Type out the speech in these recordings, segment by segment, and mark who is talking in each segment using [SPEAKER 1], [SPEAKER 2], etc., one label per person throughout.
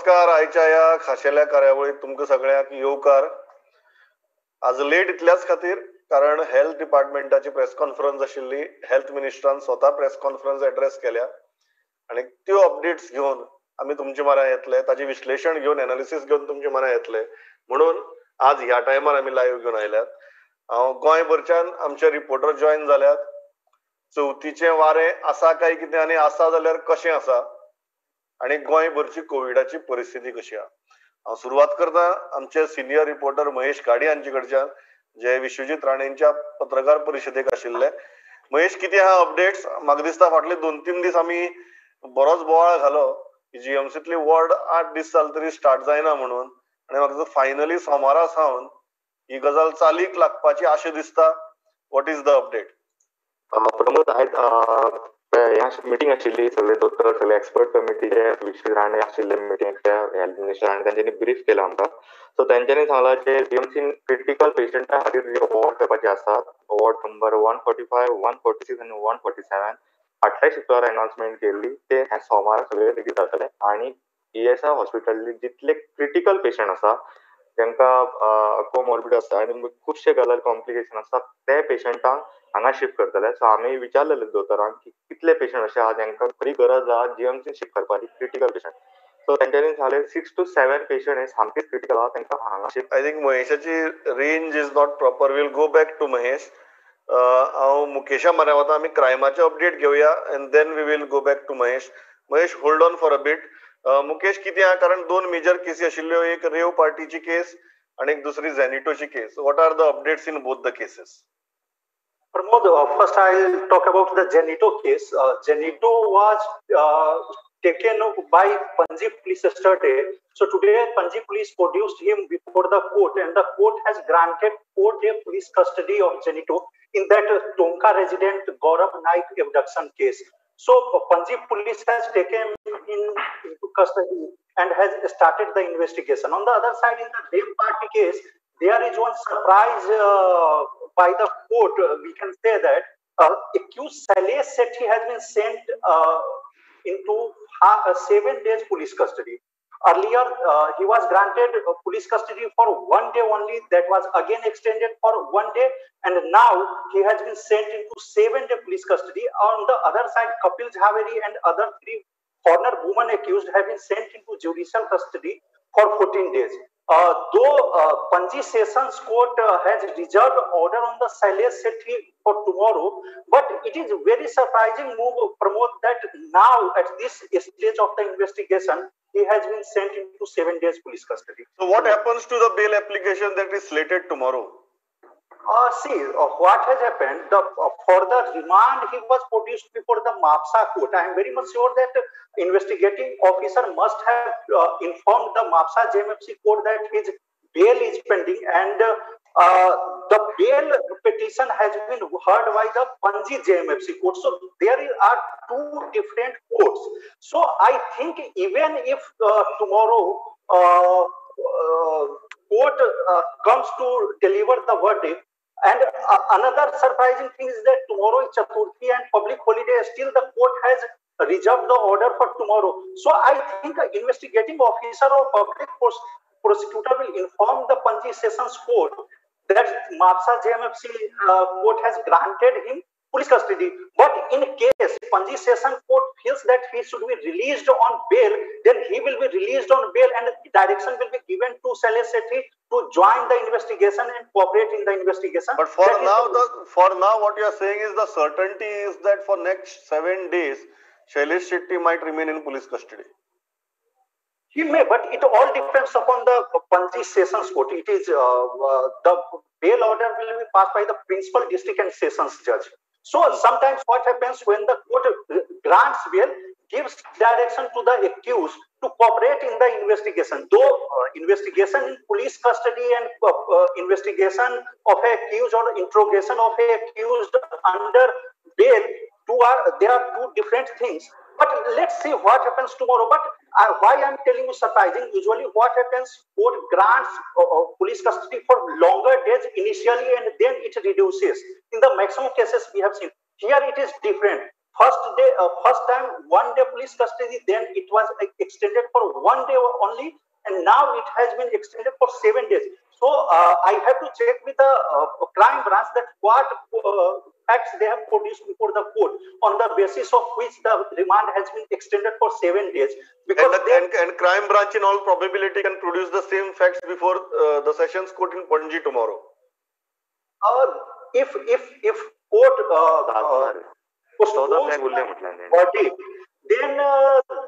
[SPEAKER 1] नमस्कार. आयच्या ह्या खाशेल्या कार्यावळीत तुमकां सगळ्यांक येवकार. आज लेट इतल्याच खातीर कारण हेल्थ डिपार्टमेंटाची प्रेस कॉन्फरन्स आशिल्ली. हेल्थ मिनिस्टरान स्वता प्रेस कॉन्फरन्स एड्रेस केल्या आणि त्यो अपडेट्स घेवन आमी तुमच्या म्हऱ्यांत येतले, ताचे विश्लेशण घेवन एनालिसीस घेवन तुमच्या म्हऱ्यांत येतले. म्हणून आज ह्या टायमार आमी लायव्ह घेवन आयल्यात. हांव गोंयभरच्यान आमचे रिपोर्टर जॉयन जाल्यात. चवथीचें वारें आसा काय कितें आनी आसा जाल्यार कशें आसा आणि गोंयभरची कोविडाची परिस्थिती कशी आहा. हांव सुरवात करता आमचे सिनियर रिपोर्टर महेश घाडी हांचे कडच्यान, जे विश्वजीत राणेंच्या पत्रकार परिशदेक आशिल्ले. महेश, कितें आहा अपडेट्स? म्हाका दिसता फाटले 2-3 दीस आमी बरोच बोवाळ घालो की जीएमसीतली वॉर्ड 8 दीस जाले तरी स्टार्ट जायना म्हणून, आनी म्हाका दिसता फायनली सोमारा सावन ही गजाल चालीक लागपाची आशा दिसता. What is the update?
[SPEAKER 2] Pramod, ह्या मिटींग आशिल्ली, सगळे दोतोर, सगळे एक्सपर्ट कमिटीचे विश्वजीत राणे आशिल्ले मिटींग, हेल्थ मिनिस्टर, आनी तांच्यांनी ब्रीफ केला आमकां. सो तांच्यांनी सांगला जे जीएमसीन क्रिटिकल पेशंटा खातीर जे वॉर्ड करपाचे आसात, वॉर्ड नंबर 145, 146 आनी 147 फाटल्या शुक्रार अनाउन्समेंट केल्ली, ते सोमारा सगळे रेडी जातले. आनी ईएसआय हॉस्पिटल जितले क्रिटिकल पेशंट आसा, जांकां कोमॉर्बिड आसा आनी खुबशे गजाल कॉम्प्लिकेशन आसा, ते पेशंटांक हांगा शिफ्ट करतले. सो आमी विचारलेले दोतोरांक की कितले पेशंट अशे आहा जांकां खरी गरज आहा जीएमसीन शिफ्ट करपाची क्रिटिकल पेशंट. सो तांच्यांनी सांगले 6 to 7 पेशंट हे सामकेच क्रिटिकल आहा, तांकां हांगा शिफ्ट.
[SPEAKER 1] आय थिंक महेशाची range is not proper. We'll go back to Mahesh. हांव मुकेशा म्हऱ्यान वता. आमी क्रायमाचे अपडेट घेवया and then we will go back to Mahesh. Mahesh, hold on for a bit. Mukesh, कितें आहा? कारण 2 मेजर केसी आशिल्ल्यो, एक रेव पार्टीची केस आणि एक दुसरी झॅनिटोची case. What are the updates in both the cases?
[SPEAKER 3] Pramod, first I'll talk about the Genito case. Genito was taken by Panji police yesterday. So today Panji police produced him before the court, and the court has granted 4-day police custody of Genito in that Tonka resident Gaurav Naik abduction case. So Panji police has taken him into custody and has started the investigation. On the other side, in the Dev Party case, there is one surprise by the court. We can say that accused Salesh Sethi has been sent into 7 days police custody. Earlier, he was granted police custody for 1 day only. That was again extended for 1 day, and now he has been sent into 7-day police custody. On the other side, Kapil Jhaveri and other 3 foreigner women accused have been sent into judicial custody for 14 days. Though Panji Sessions Court has reserved order on the Salesh Sethi for tomorrow, but it is very surprising move, Pramod, that now at this stage of the investigation, he has been sent into 7 days police custody.
[SPEAKER 1] So what happens to the bail application that is slated tomorrow?
[SPEAKER 3] See, what has happened, for the remand he was produced before the MAPSA court. I am very much sure that investigating officer must have informed the MAPSA JMFC court that his bail is pending, and the bail petition has been heard by the Panji JMFC court. So there are 2 different courts. So I think even if tomorrow court comes to deliver the verdict, and another surprising thing is that tomorrow is Chaturthi and public holiday. Still, the court has reserved the order for tomorrow. So I think an investigating officer or public prosecutor will inform the Panji Sessions Court that MAPSA JMFC court has granted him police custody. But in case Panji Sessions Court feels that he should be released on bail, then he will be released on bail, and direction will be given to Salesh Sethi to join the investigation and cooperate in the investigation.
[SPEAKER 1] But for now, what you are saying is the certainty is that for next 7 days, Salesh Sethi might remain in police custody.
[SPEAKER 3] He may, but it all depends upon the Panji Sessions Court. It is the bail order will be passed by the principal district and sessions judge. So sometimes what happens when the court grants bail, gives direction to the accused to cooperate in the investigation. Though investigation in police custody and investigation of an accused or interrogation of an accused under bail, there are 2 different things. But let's see what happens tomorrow. But why I'm telling you surprising, usually what happens, court grants police custody for longer days initially and then it reduces. In the maximum cases we have seen. Here it is different. first time 1 day police custody, then it was extended for 1 day only, and now it has been extended for 7 days. So I have to check with the crime branch that what facts they have produced before the court, on the basis of which the remand has been extended for 7 days. Because
[SPEAKER 1] and crime branch in all probability can produce the same facts before the sessions court in Panji tomorrow.
[SPEAKER 3] If court postpones the verdict, then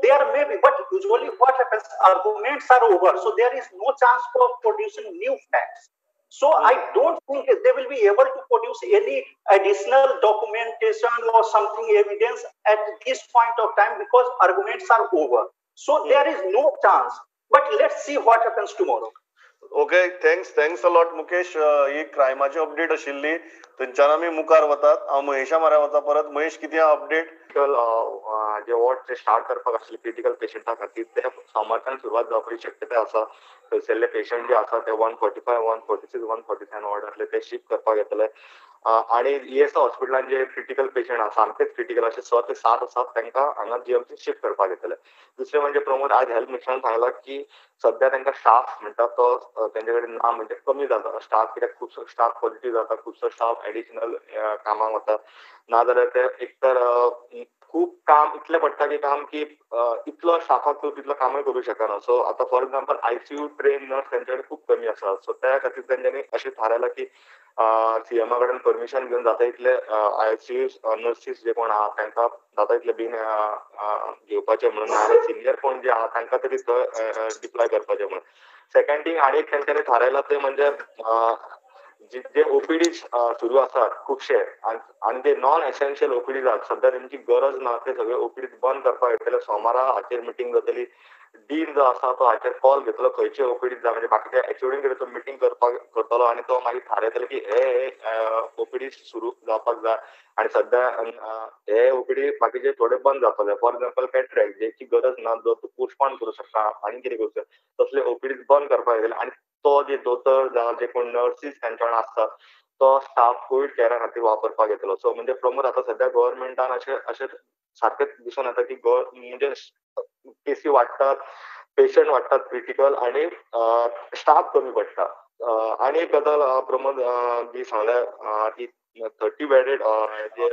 [SPEAKER 3] there may be, but usually what happens, arguments are over, so there is no chance for producing new facts. So I don't think they will be able to produce any additional documentation or something, evidence at this point of time, because arguments are over. So there is no chance. But let's see what happens tomorrow.
[SPEAKER 1] Okay, thanks a lot Mukesh. ही क्रायमाची update आशिल्ली, थंयच्यान आमी मुखार वतात. हांव महेशा म्हऱ्या वता परत. महेश, कितें आहा अपडेट?
[SPEAKER 2] जे वॉर्ड जे स्टार्ट करपाक आसले क्रिटिकल पेशंटा खातीर ते सोमारच्यान सुरवात जावपाची शक्यताय आसा. थंयसरले पेशंट जे आसा ते 145, 146, 147 वॉर्डांतले ते शिफ्ट करपाक येतले. आणि ईएसआय हॉस्पिटलान जे क्रिटिकल पेशंट आसा, सामकेच क्रिटिकल अशे 6 ते 7 आसात, तांकां हांगा जीएमसी शिफ्ट करपाक येतले. दुसरें म्हणजे प्रमोद, आज हेल्थ मिनिस्टरान सांगला की सध्या तांकां स्टाफ म्हणटा तो तेंचे कडेन ना, म्हणजे कमी जाता स्टाफ, कित्याक खुबसो स्टाफ पॉझिटिव्ह जाता, खुबसो स्टाफ एडिशनल कामाक वता. नाजाल्यार ते एकतर खूप काम इतलें पडटा की काम की इतलो स्टाफाक तूं तितलो कामूय करूं शकना. सो आतां for example ICU train nurse तेंचे कडेन खूप कमी आसा. सो त्या खातीर तेंच्यांनी अशें थारायलां की सीएमा कडेन परमिशन घेवन जाता इतले आयसीयू नर्सीस जे कोण आहा तांकां जाता इतले बेगीन घेवपाचे म्हणून, नाजाल्यार सिनियर कोण जे आहा तांकां तरी डिप्लॉय करपाचे म्हणून. सेकंड थिंग आनी एक तेंच्यांनी थारायला ते म्हणजे जे ओपीडी सुरू आसात खुबशे, आनी ते नॉन एसेन्शियल ओपीडी आसात, सध्या तेंची गरज ना, ते सगळे ओपीडी बंद करपाक येतले. सोमारा हाचेर मिटींग जातली. डीन जो आसा तो हाचेर कॉल घेतलो खंयचे ओपीडी जाय, म्हणजे बाकीच्या एचओडी कडेन तो मिटींग करतलो आनी तो मागीर थारायतलो की हे ओपीडी सुरू जावपाक जाय. आणि सध्या हे ओपीडी बाकीचे थोडे बंद जातले. फॉर एक्झाम्पल कॅटरॅक्ट जेची गरज ना, जो तूं पोस्टपोन करू शकता आनी कितें करू शकता, तसले ओपीडी बंद करपाक येतले. आणि तो जे दोतोर जावं जे कोण नर्सीस तांच्या वांगडा आसतात तो स्टाफ कोविड केअरा खातीर वापरपाक येतलो. सो म्हणजे प्रमोद आतां सध्या गव्हर्नमेंटान अशें सारकें दिसून येता की म्हणजे केसी वाडटात, पेशंट वाडटात क्रिटिकल, आणि स्टाफ कमी पडटा. आनी एक गजाल प्रमोद जी सांगल्या की 30 बेडेड जे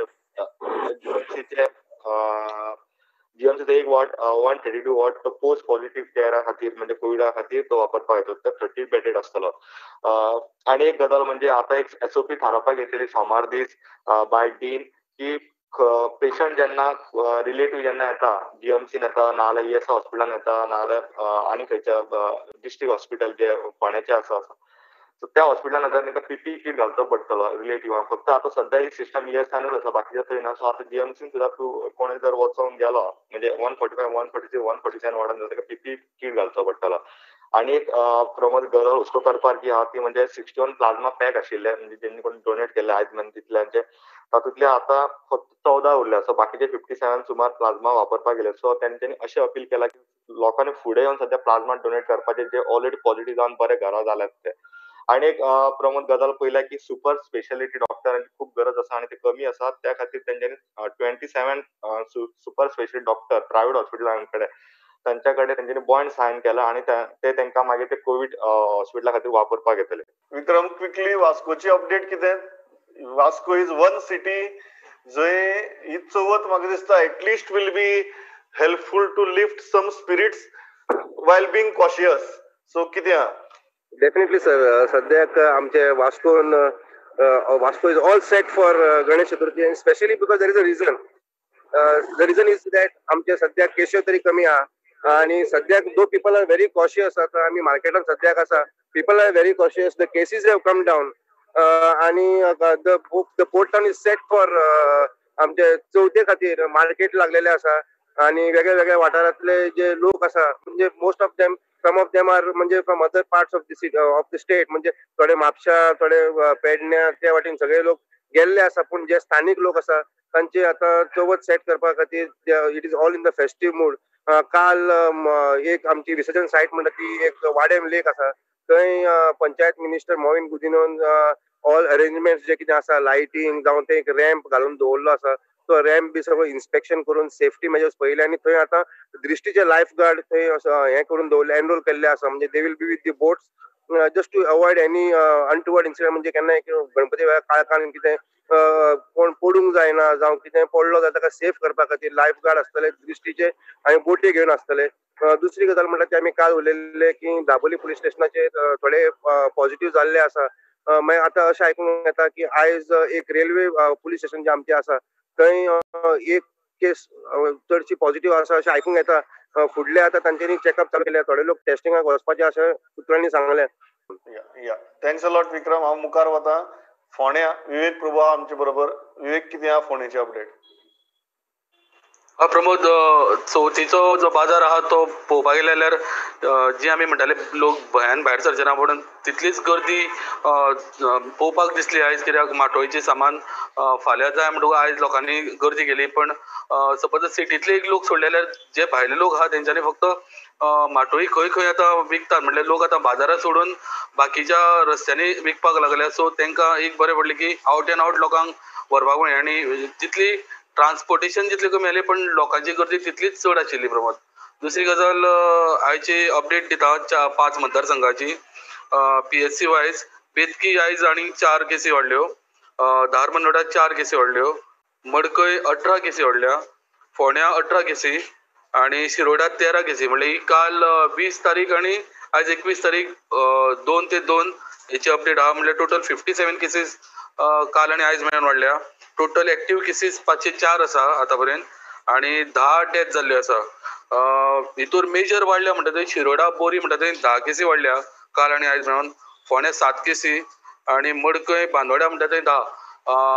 [SPEAKER 2] जीएमसीचे एक वॉर्ड 132 वॉर्ड तो पोस्ट पॉझिटिव्ह केअरा खातीर म्हणजे कोविडा खातीर तो वापरपाक येतो, तो 30 बेडेड आसतलो. आनी एक गजाल म्हणजे आता एक एसओपी थारावपाक येतली सोमार दीस बाय डीन की पेशंट जेन्ना रिलेटिव्ह जेन्ना येता जीएमसीन येता, नाजाल्यार ईएसआय हॉस्पिटलान येता, नाजाल्यार आनी खंयच्या डिस्ट्रिक्ट हॉस्पिटल जे फोंड्याचे आसा, सो त्या हॉस्पिटलान येता तांकां पीपीई किट घालचो पडटलो रिलेटिव्हाक. फक्त आतां सध्या एक सिस्टम ईएसआयनूच आसा, बाकीच्या थंय ना. सो आतां जीएमसीन सुद्दां तूं कोणें जर वचोंक गेलो म्हणजे 145, 146, 147 वॉर्डान जाता ताका पीपीई किट घालचो पडटलो. आनी एक प्रमोद गरज हुस्को करपाक जी आहा ती म्हणजे 61 प्लाझ्मा पॅक आशिल्ले, म्हणजे जेणी कोण डोनेट केले आयज मन तितल्यांचे, तातूंतले आतां फक्त 14 उरल्या. सो बाकीचे 57 सुमार प्लाझ्मा वापरपाक गेले. सो तेंच्यांनी अशें अपील केलां की लोकांनी फुडें येवन सध्या प्लाझ्मा डोनेट करपाचे, जे ऑलरेडी पॉझिटिव्ह जावन बरे घरा जाल्यात ते. आनी एक प्रमोद गजाल पयल्या की सुपर स्पेशालिटी डॉक्टरांची खूप गरज आसा आनी ते कमी आसात. त्या खातीर तेंच्यांनी 27 सुपर स्पेशालिटी डॉक्टर प्रायव्हेट हॉस्पिटलां कडेन तांच्या कडेन तेंच्यांनी बॉन्ड सायन केला आनी ते तांकां मागीर ते कोविड हॉस्पिटला खातीर वापरपाक येतले.
[SPEAKER 1] विक्रम, क्विकली वास्कोची अपडेट कितें? वास्को इज वन सिटी जंय ही चवथ म्हाका दिसता at least will be helpful to lift some spirits while being cautious. So कितें आहा?
[SPEAKER 4] डेफिनेटली सर, सद्याक आमचे वास्कोन Vasco is all set for Ganesh Chaturthi, and specially because there is a reason. The reason is that आमचे सद्याक केश्यो तरी कमी आहा आणि सद्याक those people are very cautious. आता आमी मार्केटान सद्याक आसा, people are very cautious, the cases have come down आणि the port town is set for आमचे चवथे खातीर मार्केट लागलेले आसा. आणि वेगळ्या वेगळ्या वाठारांतले जे लोक आसा म्हणजे most of them, some of them are म्हणजे from other parts of the state, म्हणजे थोडे म्हापशा, थोडे पेडण्या, त्या वाटेन सगळे लोक गेल्ले आसा. पूण जे स्थानिक लोक आसा तांचे आता चवथ सेट करपा खातीर it is all in the festive mood. काल एक आमची विसर्जन सायट म्हणटा ती एक वाडेम लेक आसा, थंय पंचायत मिनिस्टर मोविन गुदिनोन ऑल अरेंजमेंट्स जे कितें आसा, लायटींग जावं ते एक रॅम्प घालून दवरलो आसा. तो रॅम्प बी सगळं इन्स्पेक्शन करून सेफ्टी मेजर्स पयले आनी थंय आतां दृश्टीचे लायफ गार्ड थंय हें करून दवरले एनरोल केल्ले आसा म्हणजे they will be with the boats just to avoid any untoward incident म्हणजे केन्नाय गणपती वेळार काळखान कितें कोण पडूंक जायना जावं कितें पडलो जाल्यार ताका सेफ करपा खातीर लायफ गार्ड आसतले दृश्टीचे आनी बोटी घेवन आसतले. दुसरी गजाल म्हणल्यार ते आमी काल उलयल्ले की दाबोली पुलीस स्टेशनाचेर थोडे पॉझिटिव्ह जाल्ले आसा. मागीर आतां अशें आयकूंक येता की आयज एक रेल्वे पुलीस स्टेशन जे आमचें आसा थंय एक केस चडशी पॉझिटिव्ह आसा अशें आयकूंक येता. फुडले आतां तांच्यांनी चॅकअप चालू केल्या थोडे लोक टेस्टिंगाक वचपाचे अशें सुत्रांनी सांगलें.
[SPEAKER 1] या थँक्स अ लॉट विक्रम. हांव मुखार वता. फोंड्या विवेक प्रभू आमचे बरोबर. विवेक, कितें आहा फोंडेची अपडेट?
[SPEAKER 5] प्रमोद, चवथीचो जो बाजार आहा तो पळोवपाक गेले जाल्यार जी आमी म्हणटाले लोक भंयान भायर सरचे ना म्हणून तितलीच गर्दी पळोवपाक दिसली आयज. कित्याक माटोळेचें सामान फाल्यां जाय म्हणटकूच आयज लोकांनी गर्दी केली. पण सपोज सिटींतले एक लोक सोडले जाल्यार जे भायले लोक आहा तेंच्यांनी फक्त माटोळी खंय खंय आतां विकतात म्हणल्यार लोक आतां बाजारात सोडून बाकीच्या रस्त्यांनी विकपाक लागल्या. सो तांकां एक बरें पडलें की आवट एंड आवट लोकांक व्हरपाक मेळ्ळें आनी जितली ट्रान्सपोर्टेशन जितलें कमी जालें पण लोकांची गर्दी तितलीच चड आशिल्ली. प्रमोद, दुसरी गजाल आयची अपडेट दिता 5 मतदारसंघाची. PSC वायज बेतकी आयज आनी 4 केसी वाडल्यो, धारमंडोळात 4 केसी वाडल्यो, मडकय 18 केसी वाडल्या, फोंड्या 18 केसी आणि शिरोड्यात 13 केसी. म्हणजे ही काल 20 तारीख आणि आज 21 तारीख 2 ते 2 हेची अपडेट आहा. म्हणजे टोटल 57 केसीस काल आणि आयज मेळून वाडल्या. टोटल एक्टिव्ह केसीस 504 आसा आतां पर्यंत आणि 10 डेथ जाल्ल्यो आसा. हितूर मेजर वाडल्या म्हणटा थंय शिरोडा बोरी म्हणटा थंय 10 केसी वाडल्या काल आणि आयज मेळून, फोंड्या 7 केसी आणि मडकय बांदोड्या म्हणटा थंय 10.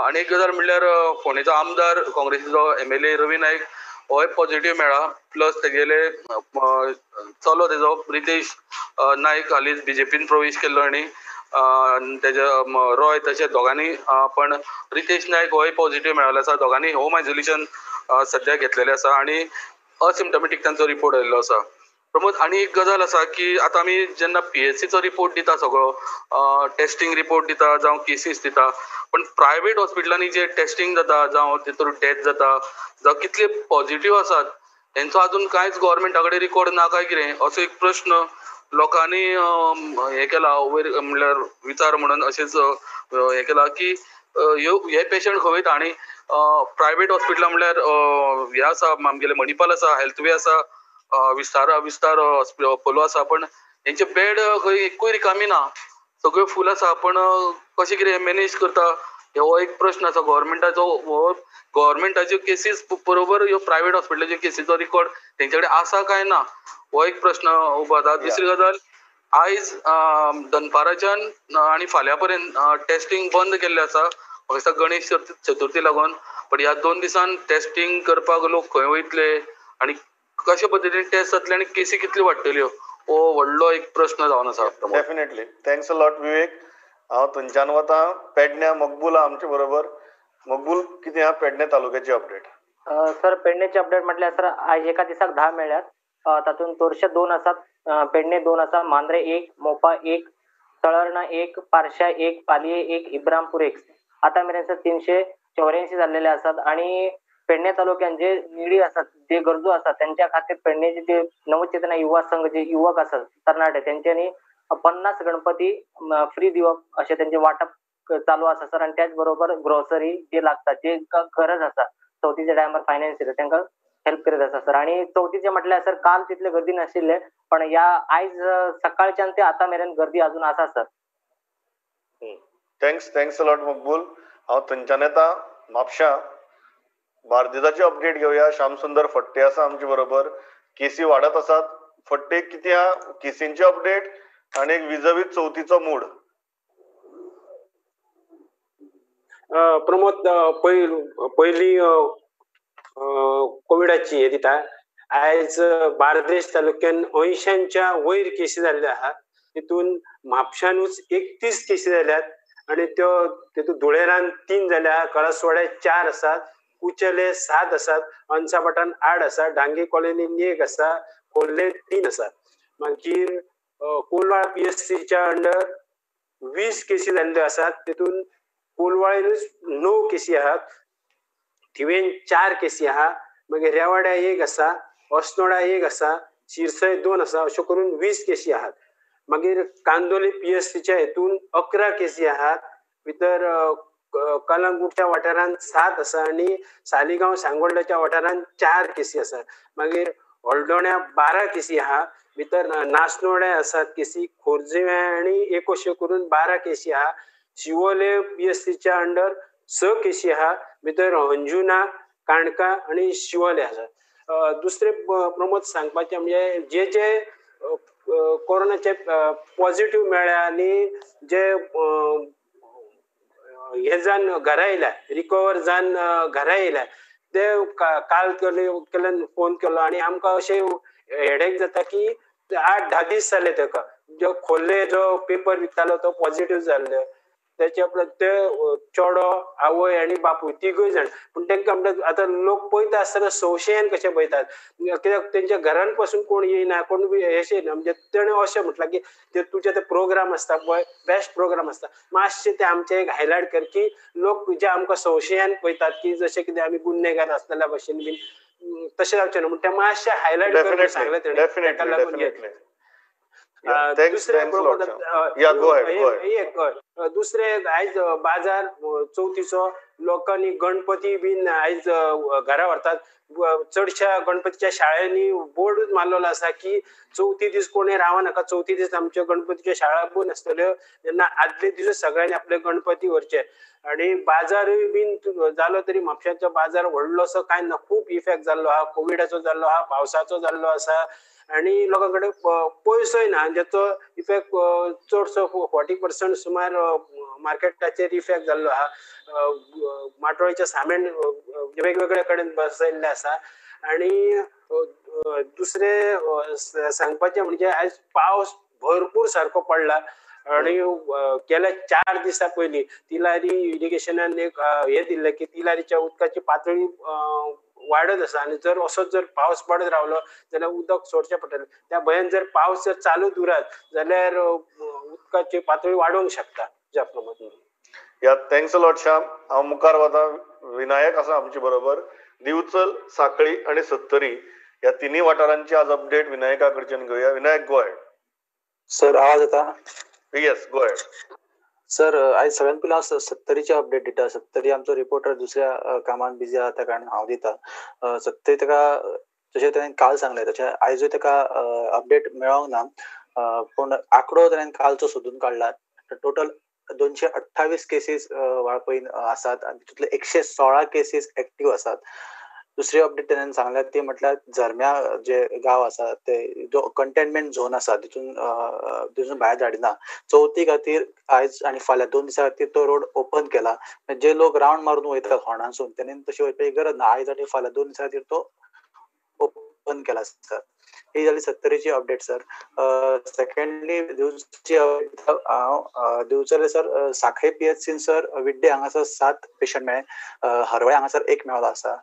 [SPEAKER 5] आनी एक गजाल म्हणल्यार फोंडेचो आमदार काँग्रेसीचो MLA रवी नायक होय पॉझिटिव्ह मेळ्ळा. प्लस तेगेले चलो तेजो रितेश नायक हालींच BJPन प्रवेश केल्लो आनी तेजे रॉय तशें दोगांनी पण रितेश नायक होय पॉझिटिव्ह मेळ्ळो आसा. दोगांनी होम आयसोलेशन सध्या घेतलेलें आसा आणि असिम्टमॅटीक तांचो रिपोर्ट आयिल्लो आसा. प्रमोद, आनी एक गजाल आसा की आतां आमी जेन्ना PSCचो रिपोर्ट दिता सगळो टेस्टिंग रिपोर्ट दिता जावं केसीस दिता, पण प्रायवेट हॉस्पिटलांनी जे टेस्टिंग जाता जावं तितूर डेथ जाता जावं कितले पॉझिटिव्ह आसात हेंचो आजून कांयच गव्हर्मेंटा कडेन रिकॉर्ड ना काय कितें असो एक प्रश्न लोकांनी हे केला म्हणल्यार विचार म्हणून अशेंच हे केला की हे पेशंट खंय वयता. आनी प्रायवेट हॉस्पिटलां म्हणल्यार हे आसा आमगेले मणिपाल आसा, हेल्थवे आसा, विस्तार अपोलो आसा, पण हेंचे बेड खंय एकूय रिकामी ना, सगळ्यो फूल आसा. पण कशें कितें मॅनेज करता हो एक प्रश्न आसा गव्हर्मेंटाचो. गव्हर्मेंटाच्यो केसीस बरोबर ह्यो प्रायवेट हॉस्पिटलाच्यो केसीचो रिकॉर्ड तेंचे कडेन आसा काय ना हो एक प्रश्न उबो जाता. दुसरी गजाल, आयज दनपाराच्यान आनी फाल्यां पर्यंत टेस्टिंग बंद केल्लें आसा म्हाका दिसता गणेश चतुर्थी लागून. पण ह्या 2 दिसान टेस्टिंग करपाक लोक खंय वयतले आनी कशे पद्दतीन टेस्ट जातले आनी केसी कितल्यो वाडटल्यो हो व्हडलो एक प्रश्न जावन आसा.
[SPEAKER 1] डेफिनेटली. थँक्स अ लॉट विवेक. हांव थंयच्यान वता. पेडण्या मकबूल आहा आमचे बरोबर. मकबूल, कितें आहा पेडण्या तालुक्याची अपडेट?
[SPEAKER 6] सर, पेडणेची अपडेट म्हटल्यार सर आयज एका दिसाक 10 मेळ्ळ्यात. तातूंत तोरशे 2 आसात, पेडणे 2 आसा, मांद्रे 1, मोपा 1, तळर्णा 1, पार्शा 1, पालये 1, इब्रामपूर 1. आतां मेरेन सर 384 जाल्लेले आसात. आणि पेडणे तालुक्यात जे निडी आसात, जे गरजू आसात त्यांच्या खातीर पेडणेचे जे नवचेतना युवा संघ जे युवक आसात तरणाटे तेंच्यांनी 50 गणपती फ्री दिवप अशें तेंचें वाटप चालू आसा सर. आनी त्याच बरोबर ग्रोसरी जे लागता, जे गरज आसा चवथीच्या टायमार फायनान्शियल तांकां हेल्प करीत आसा सर. आणि चवथीचे म्हटल्यार सर काल तितले गर्दी नाशिल्ले, पण या आयज सकाळच्यान ते आतां मेरेन गर्दी अजून आसा सर.
[SPEAKER 1] थँक्स अ लॉट मकबूल. हांव थंयच्यान येता म्हापशां. बार्देजाची अपडेट घेवया. श्यामसुंदर फट्टे आसा आमचे बरोबर. केसी वाडत आसात. फट्टे, कितें आहा केसींची अपडेट आनी विजवी चवथीचो मूड?
[SPEAKER 7] प्रमोद, पयली कोविडाची हे दिता. आयज बार्देस तालुक्यान 80च्या वयर केसी जाल्ले आहा. तितून म्हापशांनूच 31 केसी जाल्यात आनी त्यो तितून धुळेरान 3 जाल्या, कळसवाड्यार 4 आसात, कुचेले 7 आसात, अंसापटान 8 आसा, डांगे कॉलनीन 1 आसा, खोर्ले 3 आसात. मागीर कोलवाळ PSCच्या अंडर 20 केसी जाल्ल्यो आसात. तितून कोलवाळेनूच 9 केसी आहात. थिवेन 4 केसी आहा, मागीर रेवाड्या 1 आसा, अस्नोडा 1 आसा, शिरसय 2 आसा, अश्यो करून 20 केसी आहात. मागीर कांदोली PSCच्या हेतून 11 केसी आहात. भितर कलंगूटच्या वाठारांत 7 आसा आणि सालिगांव सांगोळड्याच्या वाठारांत 4 केसी आसा. मागीर हळदोण्या 12 केसी आहा. भितर नासनोड्या आसात केसी, खोर्जिव्या आनी एक अश्यो करून 12 केसी आहा. शिवोले PSCच्या अंडर 6 केसी आहा. भितर अंजुना, काणका आणि शिवोले आसा. दुसरे प्रमोद सांगपाचे म्हणजे जे कोरोनाचे पॉझिटिव्ह मेळ्ळ्या आनी जे हे जावन घरा येयल्या, रिकवर जावन घरा येयल्या, ते काल केल्यान फोन केलो आणि आमकां अशें हेडेक जाता की 8-10 दीस जाले ताका जो खोल्ले जो पेपर विकतालो तो पॉझिटिव्ह जाल्लो. त्याचे ते चेडो, आवय आणि बापूय तिगूय जाण. पूण तांकां आतां लोक पळयता आसतना संशयान कशे पळयतात, कित्याक तेंच्या घरान पासून कोण येयना, कोण अशें ना. म्हणजे तेणें अशें म्हटलां की ते तुजे ते प्रोग्राम आसता पळय, बेस्ट प्रोग्राम आसता, मातशें ते आमचे एक हायलायट कर की लोक जे आमकां संशयान पळयतात की जशें कितें आमी गुन्हेगार आसलेल्या भशेन बीन तशें जावचें ना. म्हणून ते मातशें हायलायट कर सांगलें तेणें. ताका लागून दुसरे आयज बाजार चवथीचो लोकांनी गणपती बीन आयज घरा व्हरतात. चडशा गणपतीच्या शाळेंनी बोर्डूच मारलेलो आसा की चवथी दीस कोणी रावं नाका, चवथी दीस आमच्यो गणपतीच्यो शाळा बंद आसतल्यो. तेन्ना आदले दीस सगळ्यांनी आपले गणपती व्हरचे. आणि बाजारूय बीन जालो तरी म्हापशांचो बाजार व्हडलोसो कांय ना, खूब इफेक्ट जाल्लो आहा. कोविडाचो जाल्लो आहा, पावसाचो जाल्लो आसा आणि लोकां कडेन पयसोय ना. जेचो इफेक्ट चडसो 40% सुमार मार्केटाचेर इफेक्ट जाल्लो आहा. माटोळेचें सामान वेगवेगळे कडेन बसयल्लें आसा. आणि दुसरे सांगपाचें म्हणजे आयज पावस भरपूर सारको पडला आणि गेल्या 4 दिसां पयलीं तिलारी इरिगेशनान एक हे दिल्लें की तिलारीच्या उदकाची पातळी वाडत आसा आणि जर असोच जर पावस पडत रावलो जाल्यार उदक सोडचें पडटलें. त्या भंयान जर पावस जर चालूच उरत जाल्यार उदकाची पातळी वाडोवंक शकता. ज्या प्रमाणे
[SPEAKER 1] या थँक्स अ लॉट श्याम. हांव मुखार वता. विनायक आसा आमचे बरोबर. दिवचल, सांखळी आणि सत्तरी ह्या तिनूय वाठारांची आज अपडेट विनायका कडच्यान घेवया. Vinayak, go ahead.
[SPEAKER 8] सर आवाज येता?
[SPEAKER 1] Yes, go ahead.
[SPEAKER 8] सर आयज सगळ्यान पयलीं हांव सत्तरीचे अपडेट दिता. सत्तरी आमचो रिपोर्टर दुसऱ्या कामान बिजी आहा त्या कारणान हांव दिता. सत्तरी ताका जशें ताणें काल सांगलें तशें आयजूय ताका अपडेट मेळोंक ना. पूण आंकडो ताणें कालचो सोदून काडला. टोटल 228 केसीस वाळपयन आसात आनी तितूंतले 116 केसीस एक्टीव आसात. दुसरी अपडेट ताणें सांगल्यात ती म्हटल्यार झरम्या जे गांव आसा ते जो कंटेनमेंट झोन आसा तितून भायर धाडिना. चवथी खातीर आयज आनी फाल्यां 2 दिसां खातीर तो रोड ओपन केला. जे लोक रावंड मारून वयतात होर्णासून तेणेन तशी वचपाची गरज ना. आयज आनी फाल्यां 2 दिसां खातीर तो ओपन केला सर. ही जाली सत्तरीची अपडेट सर. सेकंडली दिवची अपडेट हांव दिवचले सर. सांखळे PHCन सर विड्डे हांगासर 7 पेशंट मेळ्ळे. हरवळे हांगासर 1 मेळ्ळो आसा.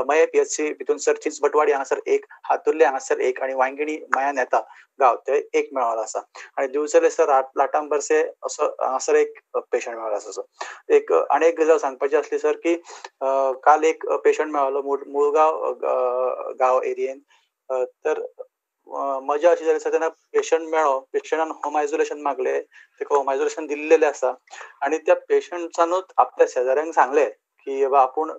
[SPEAKER 8] मये PHC भितून सर चिंचबटवाडी हांगासर 1, हातुर्ले हांगासर 1 आनी वांयगिणी मया नेता गांव ते 1 मेळ्ळो आसा. आनी दिवचले सर लाटांबरसे असो हांगासर 1 पेशंट मेळ्ळो आसा सर. आनी एक गजाल सांगपाची आसली सर की काल एक पेशंट मेळ्ळो मुळगांव गांव एरियेन. तर मजा अशी जाली सर तेन्ना पेशंट मेळ्ळो. पेशंटान होम आयसोलेशन मागलें. ताका होम आयसोलेशन दिल्लेलें आसा आनी त्या पेशंट्सानूच आपल्या शेजाऱ्यांक सांगलें की बाबा आपूण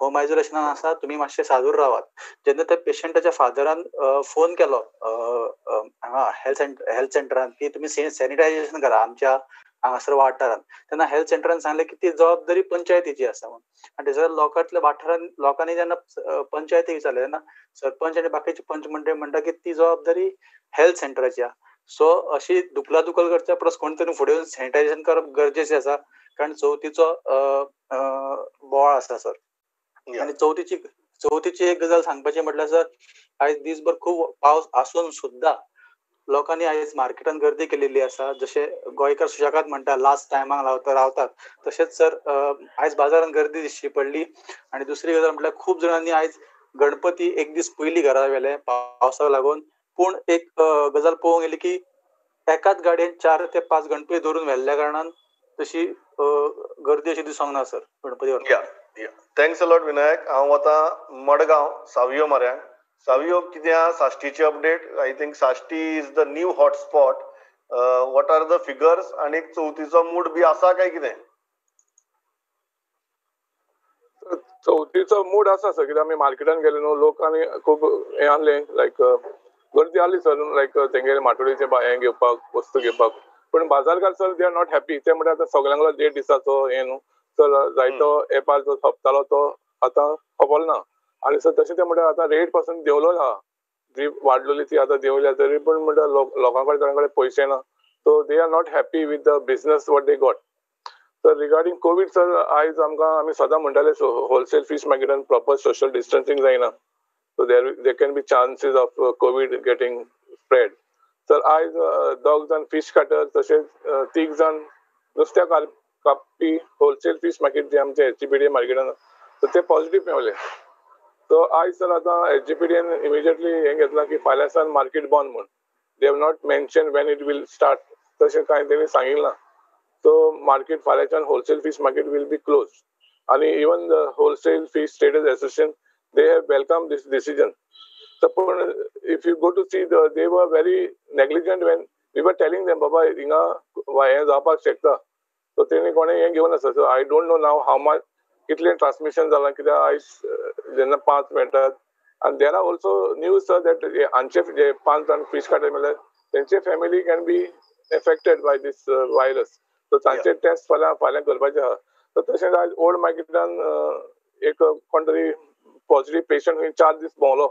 [SPEAKER 8] होम आयसोलेशनान आसा, तुमी मातशे सादूर रावात. जेन्ना त्या पेशंटाच्या फादरान फोन केलो हांगा हेल्थ सेंटरान की तुमी सॅनिटायझेशन करा आमच्या हांगासर वाठारान, तेन्ना हेल्थ सेंटरान सांगलें की ती जबाबदारी पंचायतीची आसा म्हणून. आनी थंयसर लोकांतल्या वाठारान लोकांनी जेन्ना पंचायतीक विचारलें तेन्ना सरपंच आनी बाकीचे पंच मंडळी म्हणटा की ती जबाबदारी हेल्थ सेंटराची आहा. सो अशी दुखलादुखल करच्या परस कोण तरी फुडें येवन सॅनिटायझेशन करप गरजेचें आसा कारण चवथीचो बोवाळ आसा सर. आनी चवथीची एक गजाल सांगपाची म्हटल्यार सर आयज दिसभर खूब पावस आसून सुद्दां लोकांनी आयज मार्केटान गर्दी केलेली आसा. जशे गोंयकार सुशेगाद म्हणटा लास्ट टायमाक रावतात तशेंच सर आयज बाजारान गर्दी दिश्टी पडली. आनी दुसरी गजाल म्हटल्यार खूब जाणांनी आयज गणपती एक दीस पयलीं घरा व्हेले पावसाक लागून. पूण एक गजाल पळोवंक गेली की एकाच गाडयेन 4 ते 5 गणपती धरून व्हेल्ल्या कारणान तशी गर्दी अशी दिसोंक ना सर गणपती व्हरपाक.
[SPEAKER 1] Thanks a lot Vinayak. हांव आतां मडगांव सावियो मार्यां. सावियो कित्या साश्टीची update. I think Sashti is the new hotspot. What are the figures आनी चवथीचो मूड बी आसा काय कितें?
[SPEAKER 9] चवथीचो मूड आसा सर, कित्याक आमी मार्केटान गेले न्हू, लोकांनी खूब हें आहलें, लायक गर्दी आहली सर, लायक तेंगेले माटोळीचे हें घेवपाक, वस्तू घेवपाक. पूण बाजारकार sir they are not happy. ते म्हणटा आतां सगळ्यांक 1.5 दिसाचो हें न्हू सर, जायतो एपार जो सोंपतालो तो आतां खबर ना. आनी सर तशें ते म्हणटा आतां रेट पासून देंवलो आहा, जी वाडलेली ती आतां देंवल्या, तरी पूण म्हणटा लोकां कडेन तांचे कडेन पयशे ना. So they are not happy with the business what they got. Sir regarding Covid sir, आयज आमी सदां म्हणटाले होलसेल फीश मार्केटान प्रॉपर सोशल डिस्टन्सिंग जायना, so there can be chances of Covid getting spread. Sir आयज दोग जाण फीश काटर तशेंच 3 जाण नुस्त्या कापपी होलसेल फीश मार्केट जे आमचे HGPDA मार्केटान, सो ते पॉझिटिव्ह मेवले. सो आयज सर आतां HGPDAन इमिजिएटली हें घेतलां की फाल्यां सावन मार्केट बंद म्हूण. They have not mention when it will start, तशें कांय तेणी सांगिल्लें ना. So market फाल्याच्यान wholesale fish market will be closed. And even the wholesale fish traders association, they have welcomed this decision. Suppose if you go to see, they were very negligent when we were telling them, Baba, inga why जावपाक शकता. So तेणी कोणे हें घेवन आसा. So I don't know now how much कितले transmission जालां, कित्याक आयज जेन्ना 5 मेळटात. And there are also news sir that आमचे जे 5 जाण fish काटर मेळ्ळे, तेंचे family can be affected by this virus. So तांचे टेस्ट फाल्यां करपाचे आहा. सो तशेंच आयज ओल्ड मार्केटान एक कोण तरी पॉझिटिव्ह पेशंट 4 दीस भोंवलो.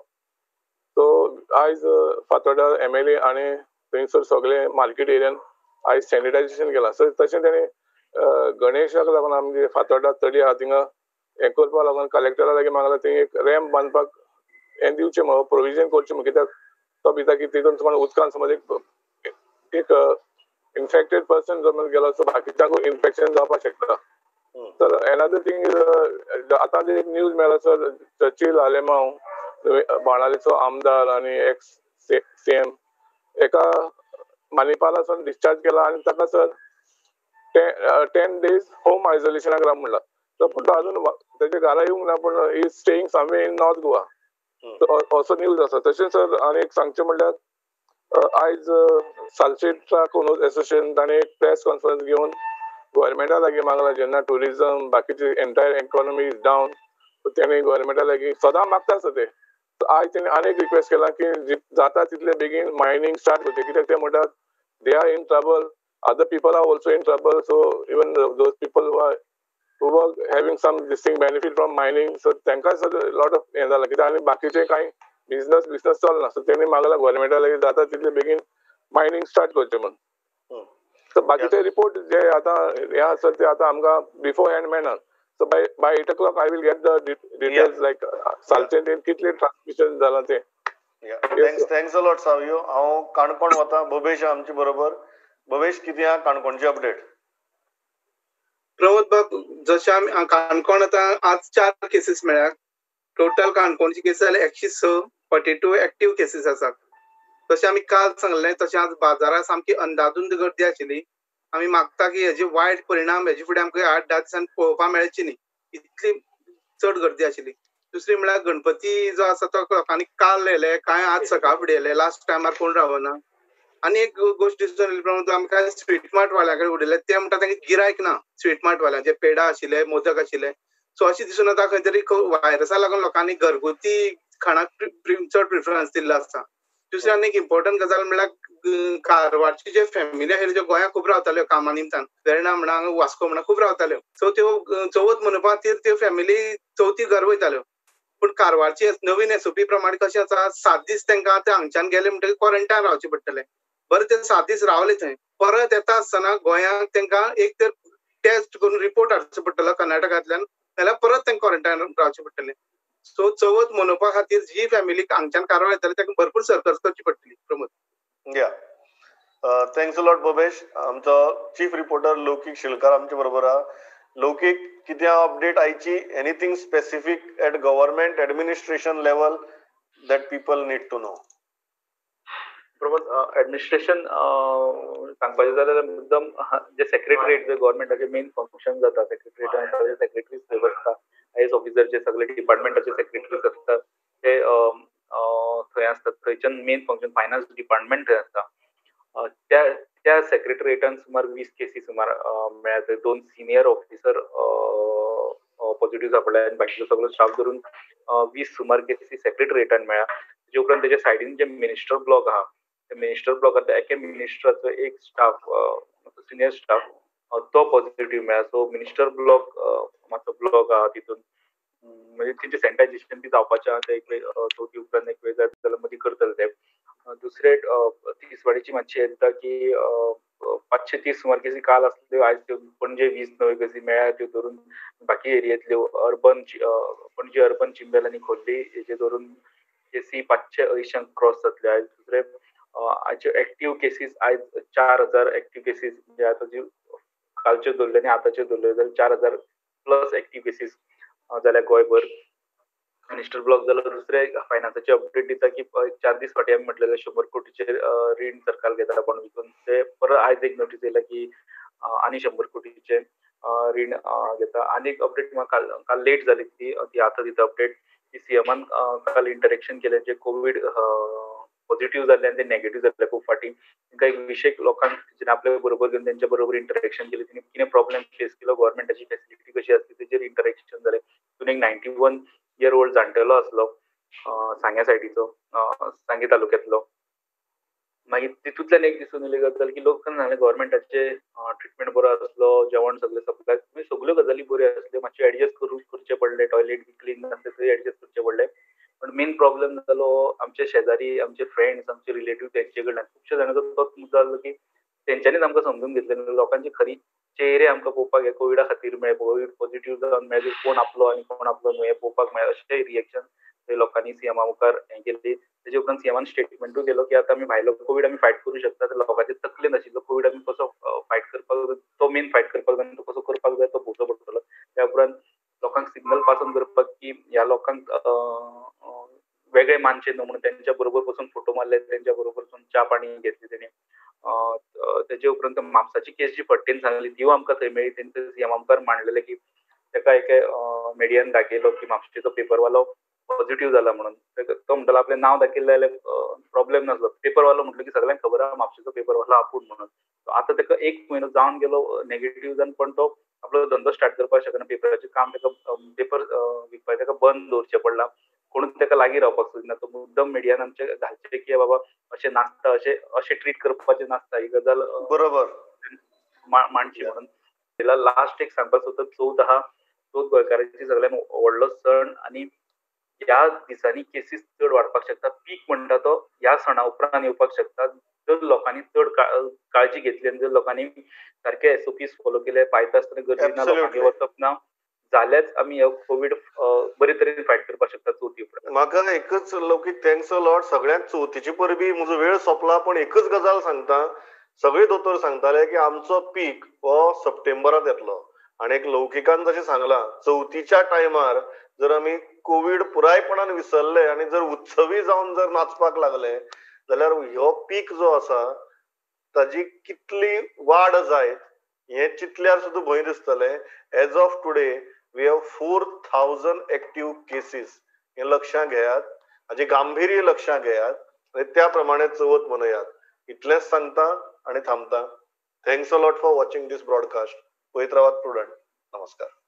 [SPEAKER 9] सो आयज फातोर्डा MLA आनी थंयसर सगळे मार्केट एरियान आयज सॅनिटायझेशन केलां. सो तशें तेणी गणेशाक लागून आमचे फातोर्डा तळी आहा थिंगा हें करपा लागून कलेक्टरा लागीं मागला थंय एक रॅम्प बांदपाक हें दिवचें म्हणून, प्रोविजन करचें म्हणून. कित्याक तो भिता की तितून समज उदकान समज एक इन्फेक्टेड पर्सन जर गेलो सो बाकीच्यांकूय इन्फेक्शन जावपाक शकता. तर अनदर थिंग आतां एक न्यूज मेळ्ळा सर, चर्चिल आलेमांव बाणावलेचो आमदार आनी एक्स CM एका मानिपालासून डिस्चार्ज केला आनी ताका सर 10 days होम आयसोलेशनाक राव म्हणला. तर पूण तो अजून तेजे घरा येवंक ना, पूण he is staying somewhere in North Goa. असो न्यूज आसा. तशेंच सर आनी एक सांगचें म्हणल्यार आयज सालसेट्रा कोनूज एसोसिएशन ताणें एक प्रेस कॉन्फरन्स घेवन गोवोरमेंटा लागीं मागला, जेन्ना टुरिजम बाकीची एंटायर इकॉनॉमी इज डावन, तेणी गोवोरमेंटा लागीं सदां मागता सर ते. आयज तेणी आनी एक रिक्वेस्ट केला की जाता तितले बेगीन मायनिंग स्टार्ट करचें, कित्याक ते म्हणटात they are in trouble, other people are also in trouble. So even those people who were having some distinct benefit from mining, so तांकां सर लॉट ऑफ हें जालां, कित्याक आनी बाकीचे कांय बिझनस चलना. सो तेणी मागला गोवोरमेंटा लागीं जाता तितले बेगीन मायनिंग स्टार्ट करचें म्हणून. सो बाकीचे रिपोर्ट जे आतां हें आसा ते आतां आमकां बिफोर हँड मेळना. So by 8 o'clock I will get the details, like Salcete कितले ट्रान्समिशन जालां ते.
[SPEAKER 1] Thanks a lot Savio. हांव काणकोण वता. भवेश आमचे बरोबर. भवेश, कितें आहा काणकोणची अपडेट?
[SPEAKER 10] प्रमोद बाब, जशें आमी काणकोण आतां आज 4 केसीस मेळ्ळ्यात. टोटल काणकोणची केस जाल्यार 106, 42 एक्टीव केसीस आसात. तशें आमी काल सांगलें, तशें आज बाजारात सामकी अंदाधुंद गर्दी आशिल्ली. आमी मागता की हेजे वायट परिणाम हेजे फुडें आमकां 8-10 दिसांनी पळोवपाक मेळची न्ही, इतली चड गर्दी आशिल्ली. दुसरी म्हळ्यार गणपती जो आसा तो लोकांनी काल येयले, कांय आज सकाळ फुडें येयले, लास्ट टायमार कोण रावना. आनी एक गोश्ट दिसून येयली प्रमाण आमकां स्वीट मार्ट वाल्या कडेन उडयले, ते म्हणटा तांकां गिरायक ना. स्वीट मार्ट वाल्यांचे पेडा आशिल्ले, मोदक आशिल्ले. सो अशें दिसून येता खंय तरी व्हायरसा लागून लोकांनी घरगुती खाणाक चड प्रिफरन्स दिल्लो आसा. दुसरी आनी एक इम्पॉर्टंट गजाल म्हळ्यार कारवारची जे फॅमिली आशिल्ल्यो ज्यो गोंयांत खूब रावताल्यो कामा निमतान, वेर्णा म्हणा वास्को म्हणा खूब रावताल्यो. सो त्यो चवथ मनोवपा खातीर त्यो फॅमिली चवथीक घर वयताल्यो. पूण कारवारची नवीन SOP प्रमाणे कशें आसा, 7 दीस तांकां ते हांगच्यान गेले म्हणटकीर क्वॉरंटायन रावचें पडटलें. बरें ते 7 दीस रावले थंय, परत येता आसतना गोंयांत तांकां एक तर टेस्ट करून रिपोर्ट हाडचो पडटलो कर्नाटकांतल्यान, नाल्यार परत तांकां क्वॉरंटायन रावचें पडटलें. सो चवथ मनोवपा खातीर जी फॅमिली हांगच्यान कारवार येताली तांकां भरपूर सरकस करची पडटली. Pramod
[SPEAKER 1] thanks a lot Bhavesh. आमचो चीफ रिपोर्टर लौकीक शिलकार आमचे बरोबर आहा. लौकीक, कितें अपडेट आयची? Anything specific at government administration level that people need to know?
[SPEAKER 11] Pramod, administration सांगपाचें जाल्यार एकदम जे सेक्रेटरीएट जे गव्हर्नमेंटाचे मेन फंक्शन जाता, सेक्रेटरीएट सेक्रेटरीज व्यवस्था IAS ऑफिसरचे सगळे डिपार्टमेंटाचे सेक्रेटरीज असतात ते थंय असतात. थंयच्यान मेन फंक्शन फायनान्स डिपार्टमेंट थंय आसता. त्या सेक्रेटरिएटान सुमार 20 केसी सुमार मेळ्ळ्यात. 2 सिनियर ऑफिसर पॉझिटिव्ह सापडले आनी बाकीचो सगळो स्टाफ धरून 20 सुमार केसी सेक्रेटरिएटान मेळ्ळ्या. तेजे उपरांत तेजे सायडीन जे मिनिस्टर ब्लॉक आहा त्या मिनिस्टर ब्लॉकांतल्या एके मिनिस्टराचो एक स्टाफ सिनियर स्टाफ तो पॉझिटिव्ह मेळ्ळा. सो मिनिस्टर ब्लॉक मातसो ब्लॉक आहा तितून म्हणजे तेंचे सॅनिटायझेशन बी जावपाचें आहा. ते एक वेळ चवथी उपरांत एक वेळ जाय जाल्यार मदीं करतले ते. दुसरे तिसवाडीची मातशी येता की 530 सुमार केसी काल आसल्यो. आयज त्यो पणजे 20 नव्यो केसी मेळ्ळ्या. त्यो धरून बाकी एरियेंतल्यो पणजे अर्बन चिंबेल आनी खोर्ली हेजे धरून केसी 580 क्रॉस जातल्यो. आयज दुसरे आयच्यो एक्टिव्ह केसीस आयज 4000 एक्टिव्ह केसीस म्हणजे आतां ज्यो कालच्यो धरल्यो आनी आतांच्यो धरल्यो जाल्यार 4000 प्लस एक्टिव्ह केसीस जाल्या गोंयभर. मिनिस्टर ब्लॉक जाल्यार दुसरे फायनान्साचे अपडेट दिता की 4 दीस फाटीं आमी म्हटलें 100 कोटीचे रीण सरकार घेता पण विकून ते परत आयज एक नोटीस येयला की आनी 100 कोटीचे रीण घेता. आनी एक अपडेट म्हाका काल लेट जाली ती आतां दिता अपडेट की सीएमान काल इंटरेक्शन केलें जे कोवीड पॉझिटिव्ह जाल्ले आनी ते नेगेटिव्ह जाल्ले खूब फाटीं. तांकां एक विशेक लोकांक जेणे आपल्या बरोबर घेवन तेंच्या बरोबर इंटरेक्शन केलें. तेणी कितें प्रॉब्लेम फेस केलो, गव्हर्मेंटाची फेसिलिटी कशी आसली तेजेर इंटरेक्शन जालें. तितून एक 91 इयर ओल्ड जाणटेलो आसलो सांग्या सायडीचो, सांगे तालुक्यांतलो. मागीर तितूंतल्यान एक दिसून येयली गजाल की लोकांक सांगलें गव्हर्मेंटाचे ट्रिटमेंट बरो आसलो, जेवण सगळें सप्लाय सगळ्यो गजाली बऱ्यो आसल्यो. मातशें एडजस्ट करचें पडलें, टॉयलेट बी क्लीन नासलें थंय एडजस्ट करचें पडलें. पण मेन प्रॉब्लेम जालो आमचे शेजारी, आमचे फ्रेंड्स, आमचे रिलेटिव्ह तेंचे कडल्यान. खुबशे जाणांचो तोच मुद्दो आसलो की तेंच्यांनीच आमकां समजून घेतलें लोकांची खरी चेहरे आमकां पळोवपाक हे कोविडा खातीर मेळ्ळे. कोवीड पॉझिटिव्ह जावन मेळ्ळे कोण आपलो आनी कोण आपलो न्हू हें पळोवपाक मेळ्ळें. अशें रिएक्शन थंय लोकांनी सीएमा मुखार हें केली. तेजे उपरांत सीएमान स्टेटमेंटूय दिलो की आतां आमी भायलो कोवीड आमी फायट करूं शकता. लोकांचे तकले नाशिल्लो कोवीड आमी कसो फायट करपाक तो मेन फायट करपाक जाय, तो कसो करपाक जाय तो पळोवचो पडटलो. त्या उपरांत लोकांक सिग्नल पास ऑन करपाक की ह्या लोकांक वेगळे मानचे न्हू म्हणून तेंच्या बरोबर बसून फोटो मारले, तेंच्या बरोबर बसून च्या पाणी घेतली तेणी. तेजे उपरांत म्हापसाची केस जी फट्टेन सांगली ती आमकां थंय मेळ्ळी. तेंचे सीएमा मुखार मांडलेलें की ताका एके मिडियान दाखयलो की म्हापशेचो पेपरवालो पॉझिटिव्ह जाला म्हणून. तो म्हणटालो आपलें नांव दाखयलें जाल्यार प्रॉब्लेम नासलो. पेपरवालो म्हणलो की सगळ्यांक खबर आहा म्हापशेचो पेपरवालो आपूण म्हणून. आतां ताका 1 म्हयनो जावन गेलो नेगेटिव्ह जावन पण तो आपलो धंदो स्टार्ट करपाक शकना. पेपराचें काम ताका पेपर विकपाक ताका बंद दवरचें पडलां. कोणूच ताका लागीं रावपाक सोदिना. तो मुद्दम मिडियान आमचे घालचे की बाबा अशें नासता, अशें ट्रीट करपाचें नासता. ही गजाल
[SPEAKER 1] बरोबर
[SPEAKER 11] मांडची म्हणून. लास्ट एक सांगपाक सोदता चवथ आहा. चवथ गोंयकारांची सगळ्यान व्हडलो सण आनी ह्या दिसांनी केसीस चड वाडपाक शकता. पीक म्हणटा तो ह्या सणा उपरांत येवपाक शकता. जर लोकांनी चड काळजी घेतली आनी जर लोकांनी सारके SOPs फॉलो केले, पायता आसतना गर्दी ना, लोकांनी वचप ना जाल्याच आमी हो कोवीड बरे तरेन फायट करपाक शकता चवथी उपरांत.
[SPEAKER 1] म्हाका एकच लौकीक थँक्स अ लॉट. सगळ्यांक चवथीचे परबी म्हजो वेळ सोंपला पण एकच गजाल सांगता. सगळे दोतोर सांगताले की आमचो पीक हो सप्टेंबरांत येतलो आनी एक लौकिकान जशें सांगलां चवथीच्या टायमार जर आमी कोवीड पुरायपणान विसरले आनी जर उत्सवी जावन जर नाचपाक लागले जाल्यार हो पीक जो आसा ताजी कितली वाड जायत हें चिंतल्यार सुद्दां भंय दिसतलें. As of today we have 4000 active cases. हें लक्षांत घेयात, हाजें गांभीर्य लक्षांत घेयात आनी त्या प्रमाणे चवथ मनयात. इतलेंच सांगता आनी थांबता. Thanks a lot for watching this broadcast. पळयत रावात प्रुडंट. नमस्कार.